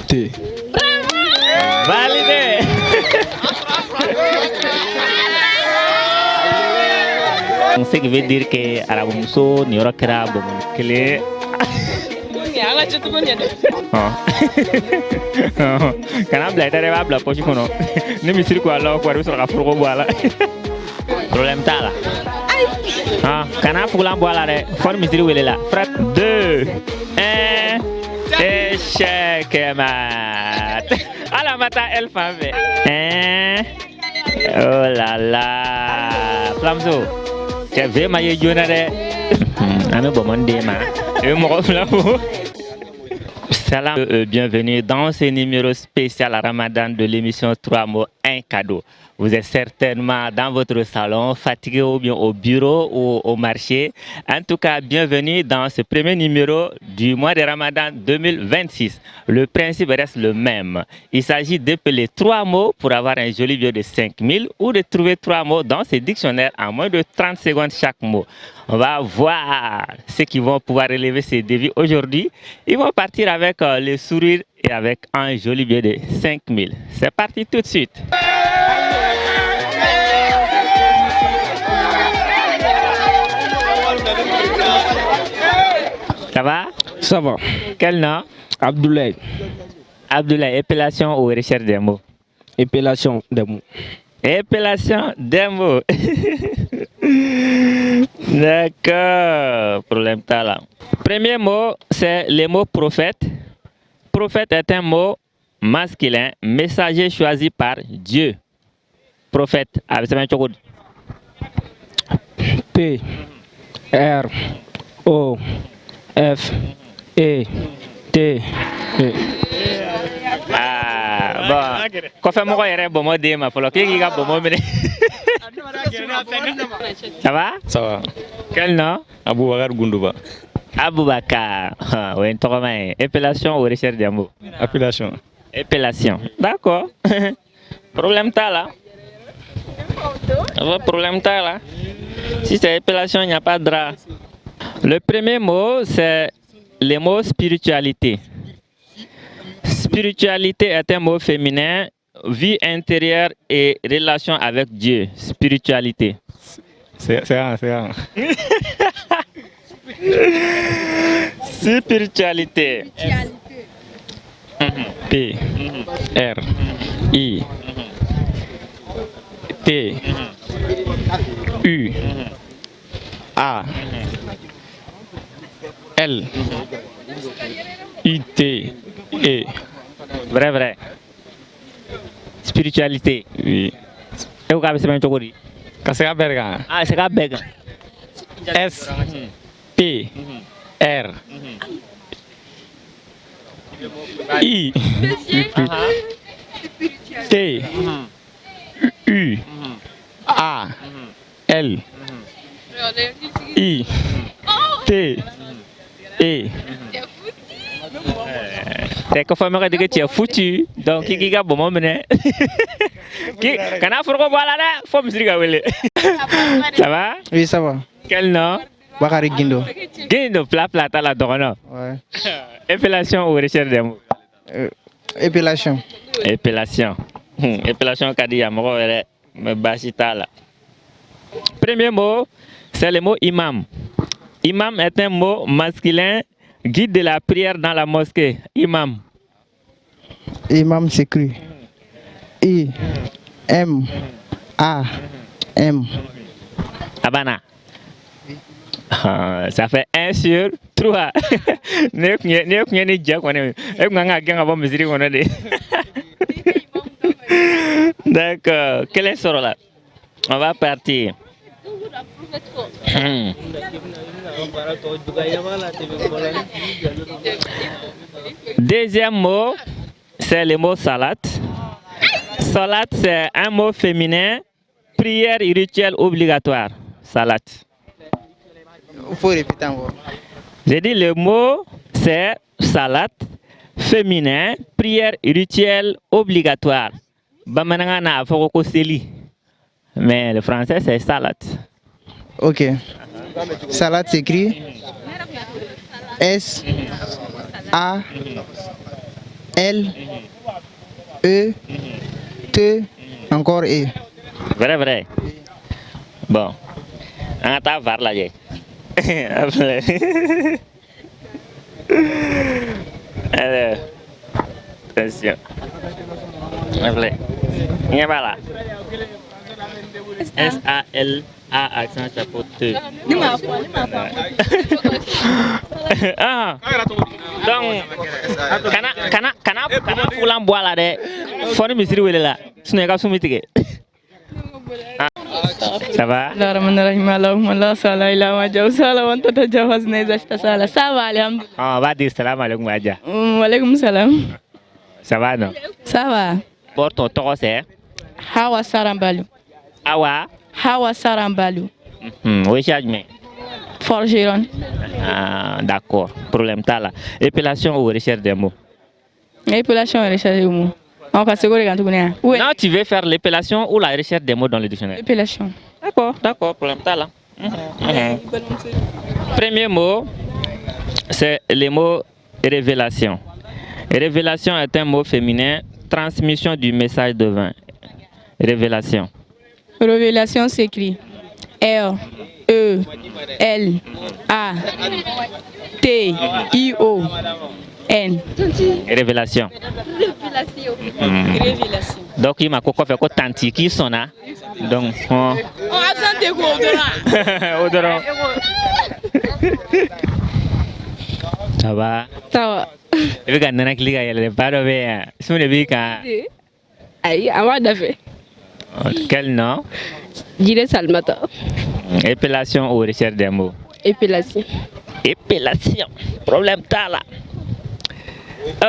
T. Validé. Ce qui veut dire que Arabuso n'y aura que clé. Kana bila ita de b'a bila poche kɔnɔ ni misiri ko ala ko a bɛ sɔrɔ ka foroko bɔ a la problème t'a la kana fugulan bɔ a la dɛ fɔ ni misiri wele la frappe 2 1 échec mat ala ma taa elle fan fɛ oh là là Flamso cɛ ve ma ye joona dɛ an bɛ bɔnbɔn d'e ma i bɛ mɔgɔ fila fo. Salam, bienvenue dans ce numéro spécial à Ramadan de l'émission 3 mots, un cadeau. Vous êtes certainement dans votre salon, fatigué ou bien au bureau ou au marché. En tout cas, bienvenue dans ce premier numéro du mois de Ramadan 2026. Le principe reste le même. Il s'agit d'épeler 3 mots pour avoir un joli bio de 5000 ou de trouver 3 mots dans ces dictionnaires en moins de 30 secondes chaque mot. On va voir ceux qui vont pouvoir relever ces défis aujourd'hui. Ils vont partir avec le sourire et avec un joli billet de 5000. C'est parti tout de suite. Ça va? Ça va. Quel nom? Abdoulaye. Abdoulaye, épellation ou recherche des mots? Épellation des mots. Épellation des mots. D'accord. Problème talent. Premier mot, c'est le mot prophète. Prophète est un mot masculin, messager choisi par Dieu. Prophète. P. R. O. F. E. T. E. Bon. Kofe moko yere bomo de ma folo ki ga bomo mene. Ça va? Ça va. Quel nom? Aboubakar Goundouba. Aboubakar. Oui, épellation ou recherche des mots? Appellation. Épellation. D'accord. Problème t'as là? Problème t'as là? Si c'est épellation, il n'y a pas de drap. Le premier mot, c'est le mot spiritualité. Spiritualité est un mot féminin, vie intérieure et relation avec Dieu. Spiritualité. C'est un. Spiritualité. P. R. I. T. U. A. L. I. T. E. Vrai. Spiritualité. Oui. Et vous avez fait un Kasega Berga. Ah, c'est un beg. S. P. R. I. T. U. A. L. I. T. E. C'est que faut me dire que tu es foutu. Donc, qui a bon moment. Quand on a fait voilà là, faut me dire ça va? Oui, ça va. Quel nom? Bakari Guindo. Guindo, plat à la dorona. Ouais. Épellation ou recherche des mots? Épellation. Épellation. Épellation kadia moko me basita là. Premier mot, c'est le mot imam. Imam est un mot masculin, guide de la prière dans la mosquée. Imam. Imam s'écrit I. M. A. M. Abana. Ça fait 1 sur 3. D'accord. Quel est ce rôle-là? On va partir. Deuxième mot, c'est le mot salat. Salat, c'est un mot féminin, prière et rituel obligatoire. Salat. Il faut répéter encore. J'ai dit le mot, c'est salat, féminin, prière et rituel obligatoire. Bamanangana foko seli. Mais le français, c'est salat. Ok. Salat s'écrit S. A. L, E, T, encore E. Vrai, vrai. Bon. On a voir là, j'ai. Alors, attention. Appelez. Il y a pas là. S-A-L-A accent chapeau T. Ah. Donc, kana fulan bois là de. Faut ne misiri wele là. Sinon, il y a soumis tige. Ça va? Ça va, alhamdoulilah. On va dire salam alaikum Adja. Walaikum salam. Ça va non? Ça va. Pour ton toro c'est Hawa Sarambalou. Awa. Hawa Sarambalou. Oui, mais. Forgeron. Ah, d'accord. Problème t'as là. Épilation ou recherche des mots? Épilation et recherche des mots. On va se regarder. Oui. Non, tu veux faire l'épilation ou la recherche des mots dans le dictionnaire? Épilation. D'accord, problème t'as là. Premier mot, c'est le mot révélation. Révélation est un mot féminin, transmission du message divin. Révélation. Révélation s'écrit R, E, L, A, T, I, O, N. Révélation. Révélation. Donc, il m'a fait quoi tanti qui sont là. Donc, On absente de quoi odorat. Ça va? Ça va. Je vais gagner un clic à y pas de bien. Si on est bien, Aïe, à moi d'affaire. quel nom? Jire Salmata. Épilation ou recherche des mots? Épilation. Épilation. Problème t'as là.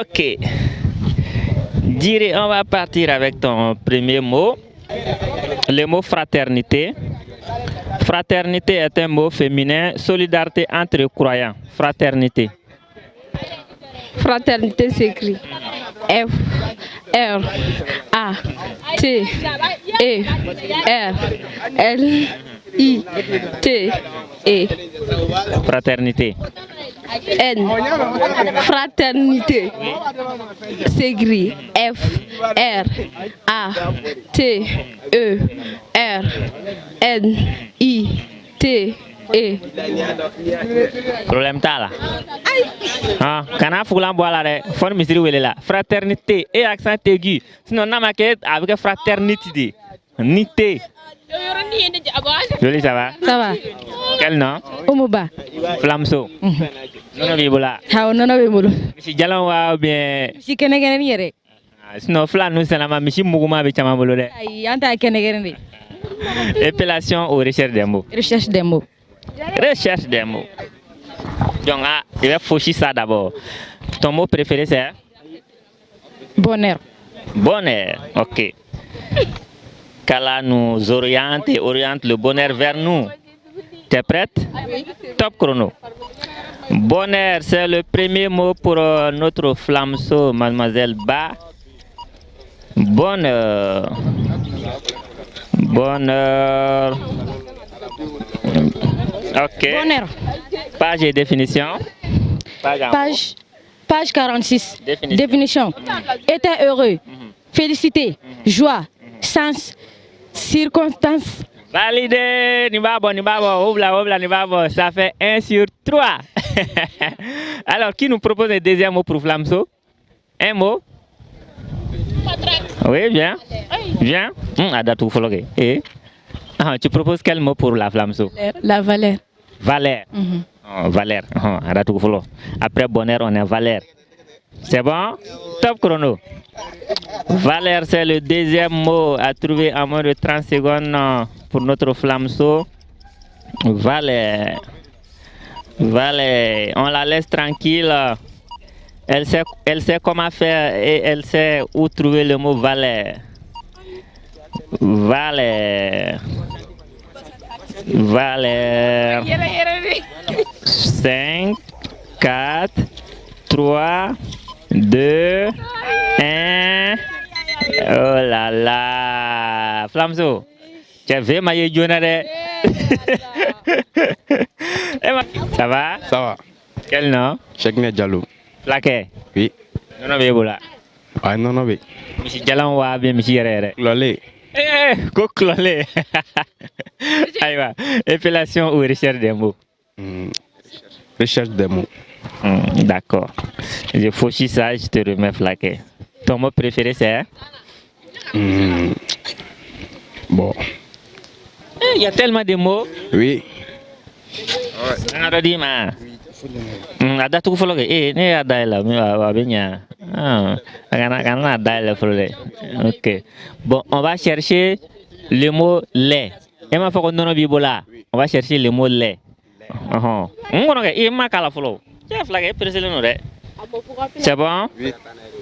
Ok. Dire, on va partir avec ton premier mot. Le mot fraternité. Fraternité est un mot féminin. Solidarité entre croyants. Fraternité. Fraternité s'écrit F, R, A, T, E, R, L, I, T, E. Fraternité. N. Fraternité. S'écrit F, R, A, T, E, R, N, I, T, E. Problème t'as là. Ah, kana fulan bois là de. Faut misiri wele là. Fraternité et accent aigu. Sinon on a marqué avec fraternité. Nité. Joli, ça va? Ça va? Quel nom? Omoba. Flamso. Non, Bibola. How no no bemulu. Michi Jalan wa ou bien. Si kene kene ni yere. Sinon, Flan, nous sommes là, Michi Muguma Bichama Bolode. Ay, anta kene kene ni. Épilation ou recherche des mots? Recherche des mots. Recherche des mots. Donc, ah, il va faucher ça d'abord. Ton mot préféré, c'est? Bonheur. Bonheur. Ok. Qu'Allah nous oriente et oriente le bonheur vers nous. T'es prête? Top chrono. Bonheur, c'est le premier mot pour notre flamso, mademoiselle Ba. Bonheur. Bonheur. Ok. Bonheur. Page et définition. Page 46. Définition. Définition. Était heureux. Félicité. Joie. Sens. Circonstance. Validé, Nibabo, ouvla, Nibabo, ça fait 1 sur 3. Alors, qui nous propose le deuxième mot pour Flamso? Un mot? Oui, bien. Bien. Adatou Fologue. Et tu proposes quel mot pour la Flamso? La valeur. Valère. Valère. Adatou Folo. Après bonheur, on est Valère. C'est bon? Top chrono. Valère, c'est le deuxième mot à trouver en moins de 30 secondes pour notre Flamso. Valère. Valère. On la laisse tranquille. Elle sait comment faire et elle sait où trouver le mot Valère. Valère. Valère. 5, 4, 3, 2, 1. Oh là là. Flamso, tu as vu ma yéjonade? Ça va? Ça va. Quel nom? Cheikh Diallo. Plaqué? Oui. Non, non, mais voilà. Ah non non be. Misi jalan wa bien misi yɛrɛ. Lolé. Ko clolé. Aïwa, épellation ou recherche des mots? Recherche des mots. D'accord. Je fauchis ça, je te remets flaqué. Ton mot préféré c'est? Bon. Il y a tellement de mots. Oui. Ada tu follow ni ada la mi abenya. Ok. Bon, on va chercher le mot lait. Et ma faut non bibola. On va chercher le mot lait. C'est bon?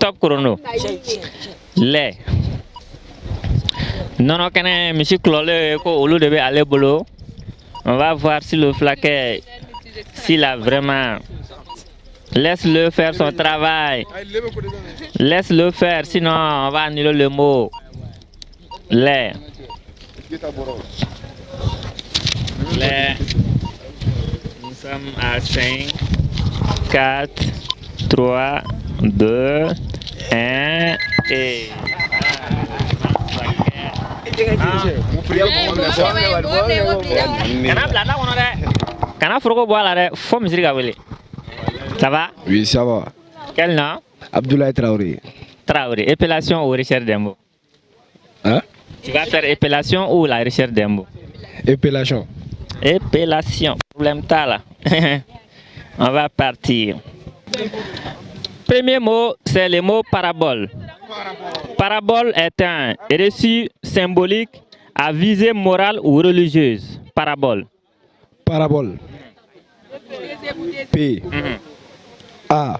Top chrono. Lait. Non, non, quand monsieur Clolé, au lieu de aller boulot, on va voir si le flaquet, s'il a vraiment. Laisse-le faire son travail. Laisse-le faire, sinon on va annuler le mot. Lait. Lait. Nous sommes à 5, 4, 3, 2, 1 et. Ça va? Oui, ça va. Quel nom? Abdoulaye Traoré. Traoré. Épellation ou recherche des mots? Hein? Tu vas faire épellation ou la recherche des mots? Épellation. Épellation. Problème t'as là. On va partir. Premier mot, c'est le mot parabole. Parabole est un récit symbolique à visée morale ou religieuse. Parabole. Parabole. P. A.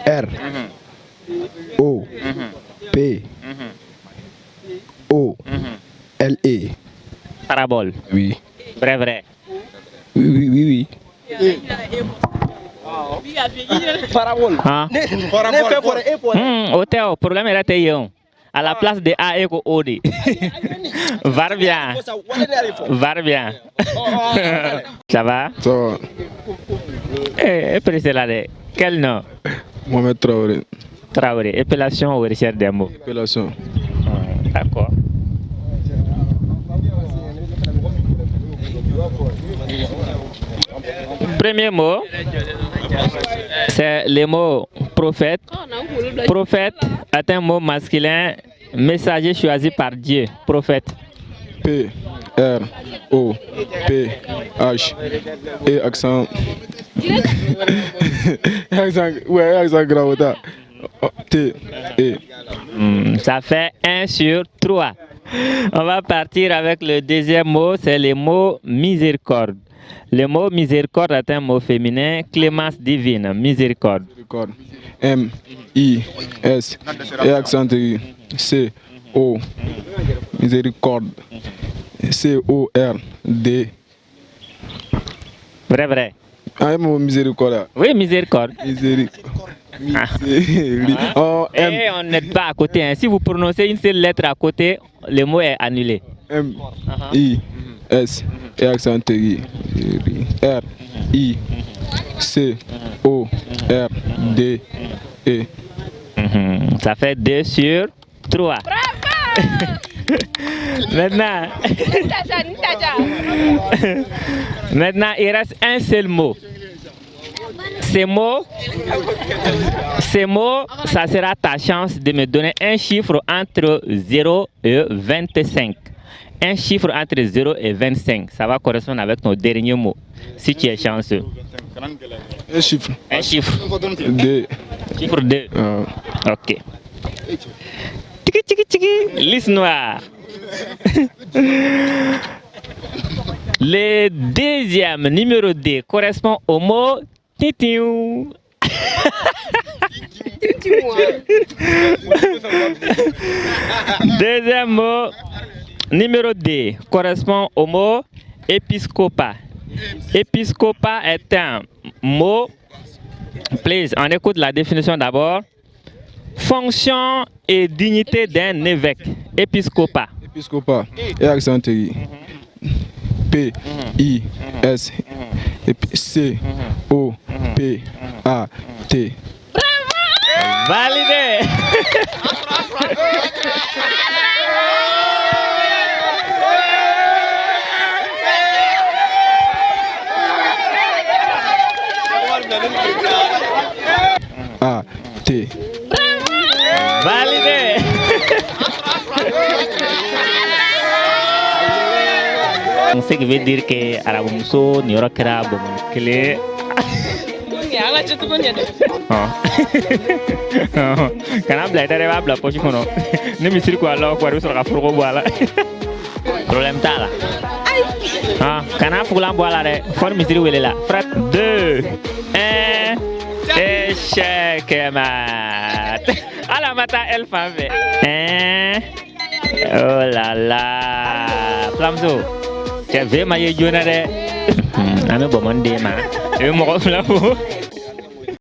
R. O. P. O. L. E. Parabole. Oui. Vrai, vrai. Oui, oui, oui. Parabole. Hôtel, problème est là. À la place de A et O D. Va bien. Va bien. Ça va? Ça va. Précédemment là. Quel nom? Mohamed Traoré. Traoré. Épellation ou recherche des mots? Épellation. D'accord. Premier mot, c'est le mot prophète. Prophète est un mot masculin, messager choisi par Dieu. Prophète. P. R. O. P. H. E. Accent. Ouais, accent grave. T. E. Ça fait 1 sur 3. On va partir avec le deuxième mot, c'est le mot miséricorde. Le mot miséricorde est un mot féminin, clémence divine, miséricorde. M. I. S. Et accent aigu. C. O. Miséricorde. C. O. R. D. Vrai, vrai. Ah, mon miséricorde. Oui, miséricorde. Miséricorde. Et on n'est pas à côté. Hein. Si vous prononcez une seule lettre à côté, le mot est annulé. M. I. S. Et accent aigu. R. I. C. O. R. D. E. Ça fait 2 sur 3. Maintenant, il reste un seul mot. Ces mots, ça sera ta chance de me donner un chiffre entre 0 et 25. Un chiffre entre 0 et 25. Ça va correspondre avec ton dernier mot. Si tu es chanceux. Un chiffre. Un chiffre. 2. Chiffre 2. Ok. Tiki tiki tiki. Liste noire. Le deuxième numéro 2 correspond au mot titiu. Deuxième mot numéro 2 correspond au mot épiscopat. Épiscopat est un mot, please, on écoute la définition d'abord. Fonction et dignité d'un évêque. Épiscopat. Épiscopat. Et accent aigu. P. I. S. C. O. P. A. T. Validé. A, T. Validé. Ce qui veut dire que Arabumuso n'y aura que la bonne clé. Kana bila dare ba bila poche kono ni misiri ko Allah ko ru sura furo bo ala problème ta la kana fugula bo ala de for misiri wele la frat 2 1 échec mat ala mata el fave oh là là Flamzo tu veux ma yona de ame bo monde ma e mo ko flambo